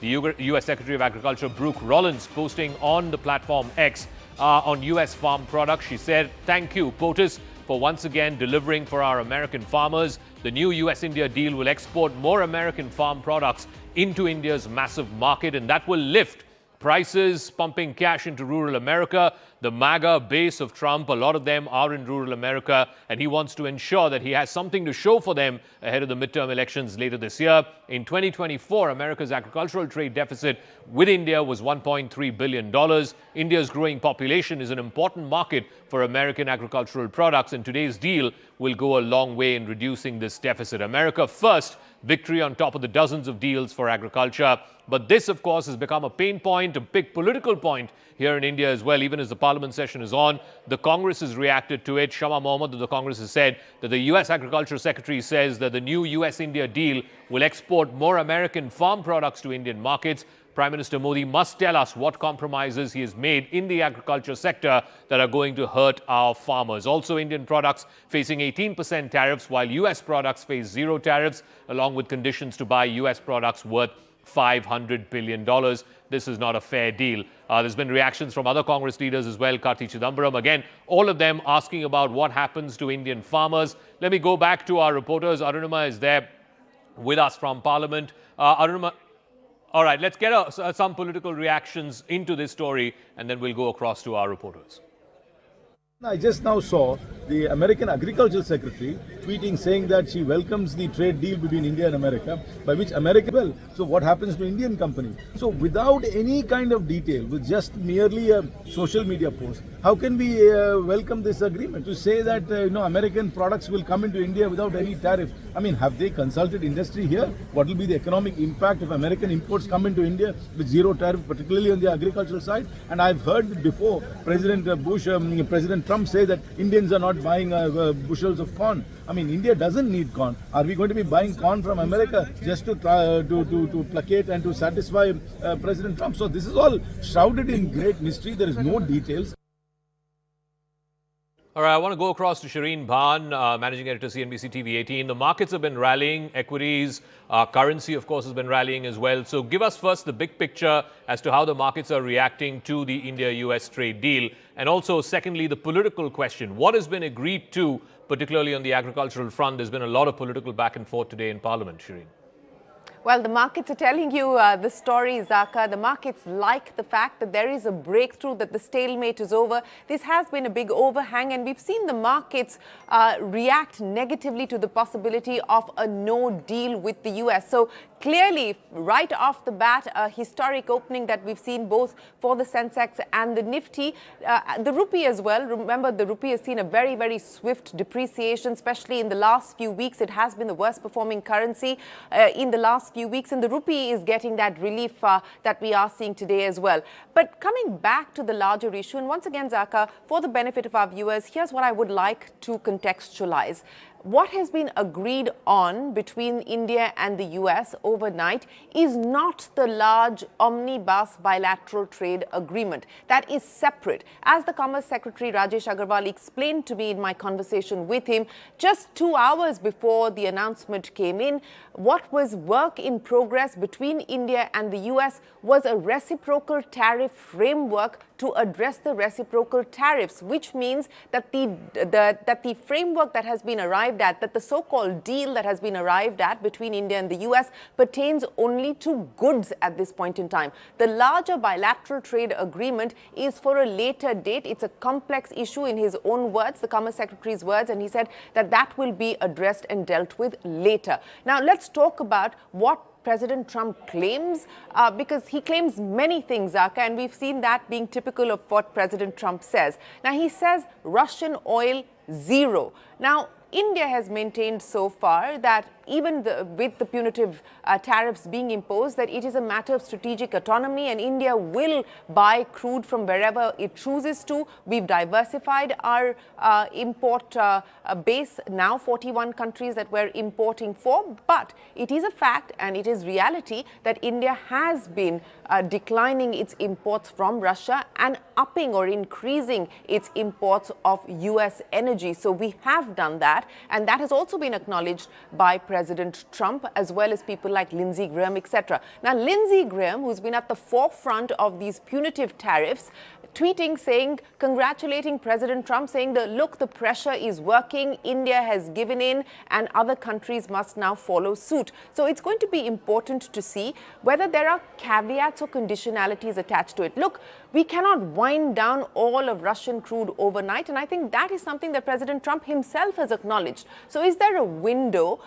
The U.S. Secretary of Agriculture, Brooke Rollins, posting on the platform X on U.S. farm products. She said, "Thank you, POTUS, for once again delivering for our American farmers. The new US-India deal will export more American farm products into India's massive market, and that will lift prices, pumping cash into rural America." The MAGA base of Trump, a lot of them are in rural America, and he wants to ensure that he has something to show for them ahead of the midterm elections later this year. In 2024, America's agricultural trade deficit with India was $1.3 billion. India's growing population is an important market for American agricultural products, and today's deal will go a long way in reducing this deficit. America first, victory on top of the dozens of deals for agriculture. But this, of course, has become a pain point, a big political point here in India as well, even as the parliament session is on. The Congress has reacted to it. Shama Mohammed of the Congress has said that the U.S. Agriculture Secretary says that the new US-India deal will export more American farm products to Indian markets. Prime Minister Modi must tell us what compromises he has made in the agriculture sector that are going to hurt our farmers. Also, Indian products facing 18% tariffs, while US products face zero tariffs, along with conditions to buy US products worth $500 billion. This is not a fair deal. There's been reactions from other Congress leaders as well. Karti Chidambaram, again, all of them asking about what happens to Indian farmers. Let me go back to our reporters. Arunima is there with us from Parliament. Arunima, all right, let's get some political reactions into this story, and then we'll go across to our reporters. I just now saw the American Agriculture Secretary tweeting saying that she welcomes the trade deal between India and America, by which America will. So what happens to Indian companies? So without any kind of detail, with just merely a social media post, how can we welcome this agreement? To say that American products will come into India without any tariff. I mean, have they consulted industry here? What will be the economic impact if American imports come into India with zero tariff, particularly on the agricultural side? And I've heard before President Bush, President Trump say that Indians are not buying bushels of corn. I mean, India doesn't need corn. Are we going to be buying corn from America just to placate and to satisfy President Trump? So this is all shrouded in great mystery. There is no details. All right, I want to go across to Shireen Bhan, Managing Editor, CNBC TV 18. The markets have been rallying, equities, currency, of course, has been rallying as well. So give us first the big picture as to how the markets are reacting to the India-US trade deal. And also, secondly, the political question. What has been agreed to, particularly on the agricultural front? There's been a lot of political back and forth today in Parliament, Shireen. Well, the markets are telling you the story, Zaka. The markets like the fact that there is a breakthrough, that the stalemate is over. This has been a big overhang, and we've seen the markets react negatively to the possibility of a no deal with the US. So clearly, right off the bat, a historic opening that we've seen both for the Sensex and the Nifty. The rupee as well. Remember, the rupee has seen a very, very swift depreciation, especially in the last few weeks. It has been the worst performing currency in the last few weeks, and the rupee is getting that relief that we are seeing today as well. But coming back to the larger issue, and once again, Zaka, for the benefit of our viewers, here's what I would like to contextualize. What has been agreed on between India and the US overnight is not the large omnibus bilateral trade agreement. That is separate. As the Commerce Secretary Rajesh Agarwal explained to me in my conversation with him just 2 hours before the announcement came in, what was work in progress between India and the US was a reciprocal tariff framework to address the reciprocal tariffs, which means that the framework that has been arrived at, that the so-called deal that has been arrived at between India and the US pertains only to goods at this point in time. The larger bilateral trade agreement is for a later date. It's a complex issue in his own words, the Commerce Secretary's words, and he said that that will be addressed and dealt with later. Now, let's talk about what President Trump claims, because he claims many things, Zaka, and we've seen that being typical of what President Trump says. Now, he says Russian oil, zero. Now, India has maintained so far that even with the punitive tariffs being imposed, that it is a matter of strategic autonomy, and India will buy crude from wherever it chooses to. We've diversified our import base, now 41 countries that we're importing for. But it is a fact, and it is reality, that India has been declining its imports from Russia and upping or increasing its imports of US energy. So we have done that. that. And that has also been acknowledged by President Trump, as well as people like Lindsey Graham, etc. Now, Lindsey Graham, who's been at the forefront of these punitive tariffs, tweeting, saying, congratulating President Trump, saying that, look, the pressure is working, India has given in, and other countries must now follow suit. So it's going to be important to see whether there are caveats or conditionalities attached to it. Look, we cannot wind down all of Russian crude overnight, and I think that is something that President Trump himself has acknowledged. So is there a window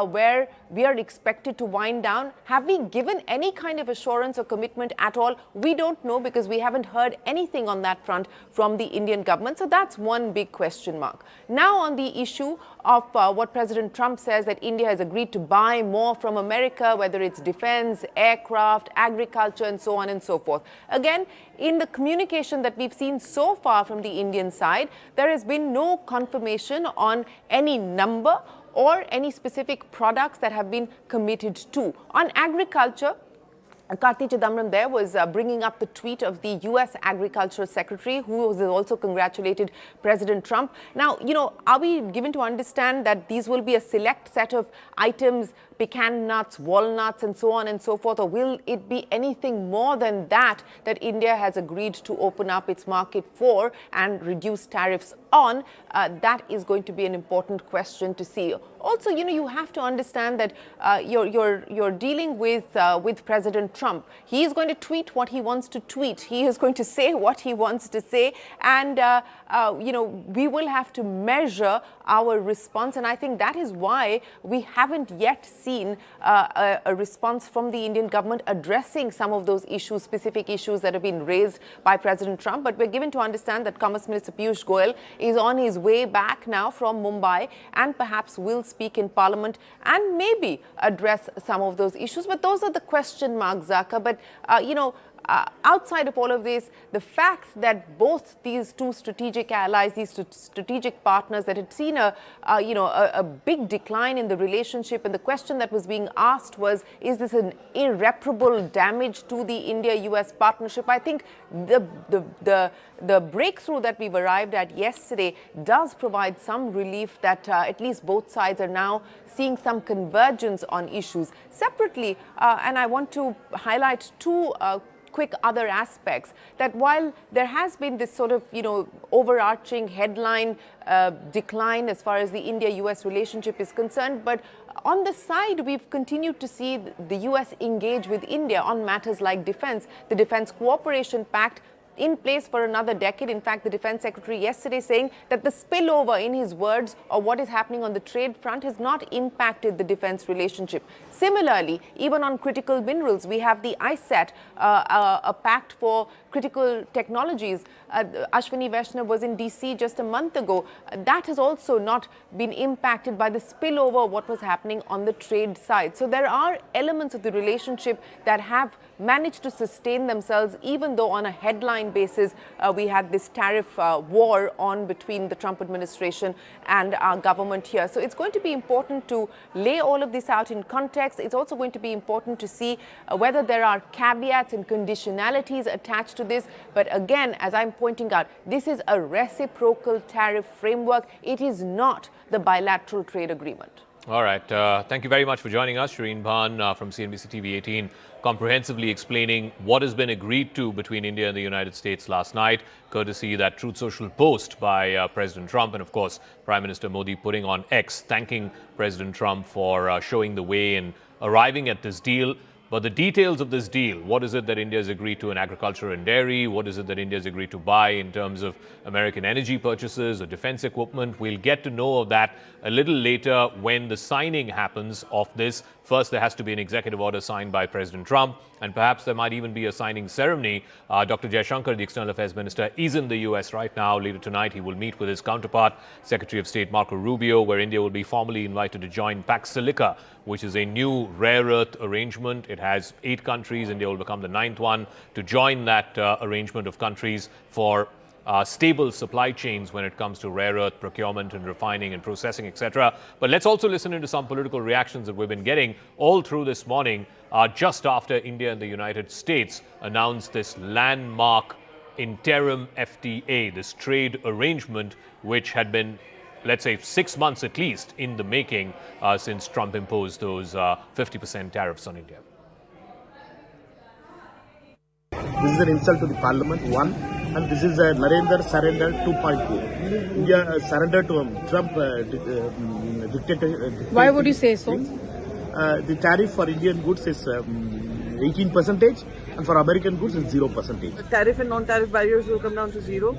where we are expected to wind down? Have we given any kind of assurance or commitment at all? We don't know, because we haven't heard anything on that front from the Indian government. So that's one big question mark. Now, on the issue of what President Trump says, that India has agreed to buy more from America, whether it's defense, aircraft, agriculture, and so on and so forth. Again, in the communication that we've seen so far from the Indian side, there has been no confirmation on any number or any specific products that have been committed to. On agriculture, Karti Chidambaram there was bringing up the tweet of the U.S. Agriculture Secretary, who has also congratulated President Trump. Now, you know, are we given to understand that these will be a select set of items, pecan nuts, walnuts, and so on and so forth, or will it be anything more than that that India has agreed to open up its market for and reduce tariffs on? That is going to be an important question to see. Also, you know, you have to understand that you're dealing with President Trump. He is going to tweet what he wants to tweet. He is going to say what he wants to say, and you know, we will have to measure our response, and I think that is why we haven't yet seen a response from the Indian government addressing some of those issues, specific issues that have been raised by President Trump. But we're given to understand that Commerce Minister Piyush Goyal is on his way back now from Mumbai, and perhaps will speak in Parliament and maybe address some of those issues. But those are the question marks, Zaka. But you know, outside of all of this, the fact that both these two strategic allies, these two strategic partners that had seen a big decline in the relationship, and the question that was being asked was, is this an irreparable damage to the India-US partnership? I think the breakthrough that we've arrived at yesterday does provide some relief that at least both sides are now seeing some convergence on issues. Separately, and I want to highlight two quick other aspects, that while there has been this sort of, you know, overarching headline decline as far as the India-US relationship is concerned, but on the side, we've continued to see the US engage with India on matters like defense. The Defense Cooperation Pact in place for another decade. In fact, the Defense Secretary yesterday saying that the spillover, in his words, or what is happening on the trade front has not impacted the defense relationship. Similarly, even on critical minerals, we have the ISAT, a pact for critical technologies. Ashwini Vaishnav was in DC just a month ago. That has also not been impacted by the spillover of what was happening on the trade side. So there are elements of the relationship that have managed to sustain themselves, even though on a headline basis we had this tariff war on between the Trump administration and our government here. So it's going to be important to lay all of this out in context. It's also going to be important to see whether there are caveats and conditionalities attached to this. But again, as I'm pointing out, this is a reciprocal tariff framework. It is not the bilateral trade agreement. All right. Thank you very much for joining us, Shireen Bhan from CNBC TV 18, comprehensively explaining what has been agreed to between India and the United States last night, courtesy that Truth Social post by President Trump, and of course, Prime Minister Modi putting on X, thanking President Trump for showing the way and arriving at this deal. But the details of this deal, what is it that India has agreed to in agriculture and dairy? What is it that India has agreed to buy in terms of American energy purchases or defense equipment? We'll get to know of that a little later when the signing happens of this. First, there has to be an executive order signed by President Trump, and perhaps there might even be a signing ceremony. Dr. Jaishankar, the External Affairs Minister, is in the U.S. right now. Later tonight, he will meet with his counterpart, Secretary of State Marco Rubio, where India will be formally invited to join Pact, which is a new rare earth arrangement. It has 8 countries. India will become the 9th one to join that arrangement of countries for stable supply chains when it comes to rare earth procurement and refining and processing, etc. But let's also listen into some political reactions that we've been getting all through this morning, just after India and the United States announced this landmark interim FTA, this trade arrangement, which had been let's say, 6 months at least in the making since Trump imposed those 50% tariffs on India. This is an insult to the parliament, one, and this is a Narendra surrender 2.0. India surrendered to Trump dictator. Why would you say so? The tariff for Indian goods is 18%, and for American goods is 0%. Tariff and non-tariff barriers will come down to zero.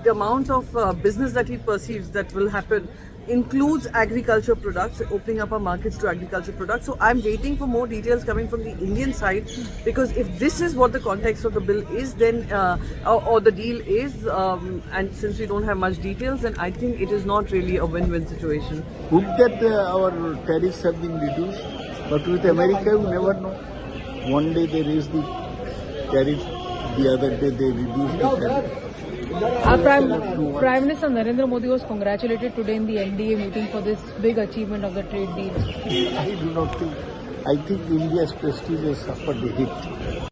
The amount of business that he perceives that will happen includes agriculture products, opening up our markets to agriculture products. So I'm waiting for more details coming from the Indian side, because if this is what the context of the bill is, then or the deal is, and since we don't have much details, then I think it is not really a win-win situation. Good that our tariffs have been reduced, but with America, we never know. One day they raise the tariff, the other day they reduce the tariff. Our Prime Minister Narendra Modi was congratulated today in the NDA meeting for this big achievement of the trade deal. I do not think. I think India's prestige has suffered a hit.